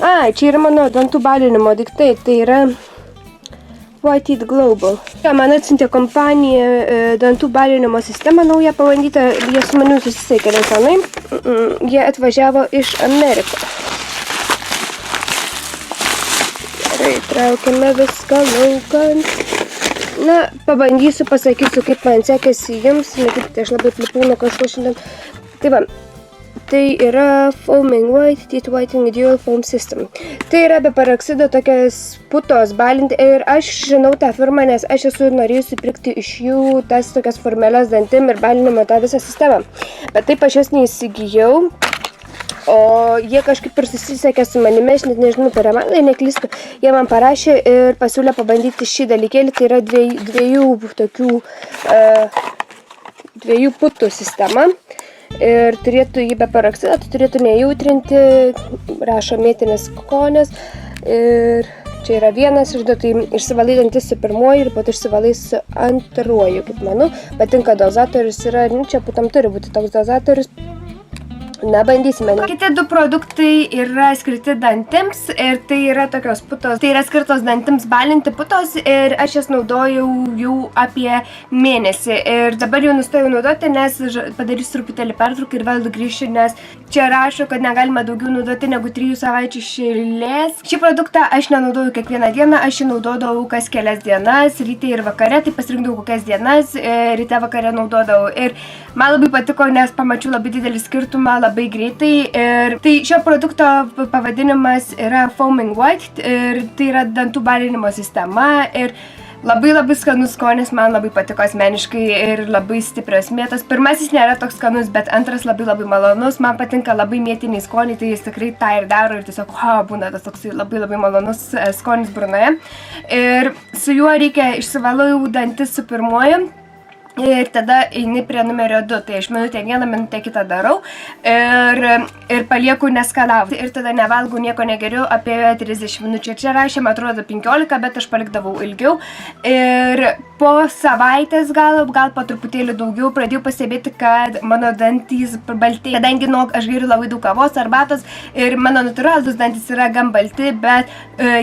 Čia yra mano dantų balinimo daiktai, tai yra White Teeth Global. Man atsiuntė kompanija dantų balinimo sistemą naują pabandytą, jie su manim susisiekė nesenai. Jie atvažiavo iš Amerikos. Gerai, traukiame viską laukan. Na, pabandysiu, pasakysiu, kaip man sekėsi jums. Matykite, aš labai plipūnu kažko šiandien. Tai va. Tai yra Foaming White Teeth Whitening Dual Foam System. Tai yra be peroksido tokias putos balinti ir aš žinau tą firmą, nes aš esu norėjusi pirkti iš jų tas tokias formelės dantim ir balinimo tą visą sistemą. Bet taip aš jas neįsigijau, o jie kažkaip ir susisiekė su manimi, aš net nežinau, per Amazon, neklystu. Jie man parašė ir pasiūlė pabandyti šį dalykėlį, tai yra dviejų putų sistema. Ir turėtų jį be peroksido, turėtų nejautrinti, rašo mėtinės kokonės. Ir čia yra vienas, tai išsivalai dantis su pirmuoju ir po to išsivalai su antruoju, kaip manau. Patinka dozatorius, yra, čia putam turi būti toks dozatorius. Na, bandysime. Kiti du produktai yra skirti dantims ir tai yra tokios putos. Tai yra skirtos dantims balinti putos ir aš jas naudojau jau apie mėnesį. Ir dabar jau nustojau naudoti, nes padarysiu truputėlį pertrauką ir vėl grįšiu, nes čia rašo, kad negalima daugiau naudoti negu 3 savaičių iš eilės. Šį produktą aš nenaudoju kiekvieną dieną, aš jį naudodavau kas kelias dienas, ryte ir vakare, tai pasirinkdavau kokias dienas, ryte vakare naudodavau. Ir man labai patiko, nes pamačiau labai didelį skirtumą, labai greitai. Ir tai šio produkto pavadinimas yra Foaming White ir tai yra dantų balinimo sistema ir labai skanus skonis, man labai patiko asmeniškai ir labai stiprios mėtos. Pirmasis nėra toks skanus, bet antras labai malonus. Man patinka labai mėtiniai skoniai, tai jis tikrai tą ir daro ir tiesiog būna tas toks labai malonus skonis burnoje. Ir su juo reikia išsivalau dantis su pirmuoju. Ir tada eini prie numerio 2, tai aš minutę vieną, minutę kitą darau ir palieku neskalauti. Ir tada nevalgau, nieko negeriu apie 30 minučių. Čia rašė, man atrodo, 15, bet aš palikdavau ilgiau. Ir po savaitės gal po truputėlį daugiau pradėjau pastebėti, kad mano dantys baltėja. Kadangi aš geriu labai daug kavos, arbatos ir mano natūralūs dantys yra gan balti, bet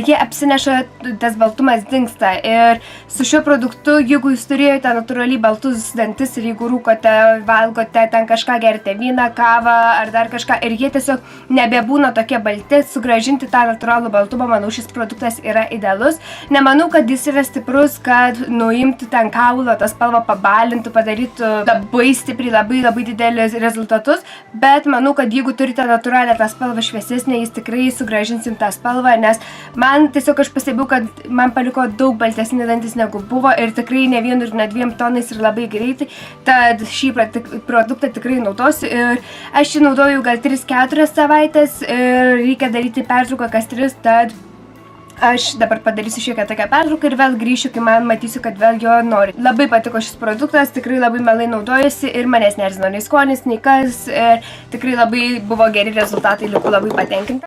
jie apsineša, tas baltumas dingsta. Ir su šiuo produktu, jeigu jūs turėjote natūraliai baltus dantis ir jeigu rūkote, valgote, ten kažką gerite, vyną, kavą ar dar kažką ir jie tiesiog nebebūna tokie balti, sugrąžinti tą natūralų baltumą, manau, šis produktas yra idealus. Nemanau, kad jis yra stiprus, kad nuimti ten kaulą, tą spalvą pabalintų, padarytų labai stipriai, labai didelis rezultatus, bet manau, kad jeigu turite natūralią tą spalvą šviesesnę, jis tikrai sugrąžinsim tą spalvą, nes man tiesiog aš pastebėjau, kad man paliko daug baltesni dantis negu buvo ir tikrai ne 1 ir ne 2 tonais ir labai greitai, tad šį produktą tikrai naudosiu ir aš jį naudoju gal 3-4 savaitės ir reikia daryti pertrauką kas 3, tad aš dabar padarysiu šiokią tokią pertrauką ir vėl grįšiu, kai man matysiu, kad vėl jo nori. Labai patiko šis produktas, tikrai labai mielai naudojusi ir manęs neerzino nei skonis, nei kas ir tikrai labai buvo geri rezultatai, liku labai patenkinta.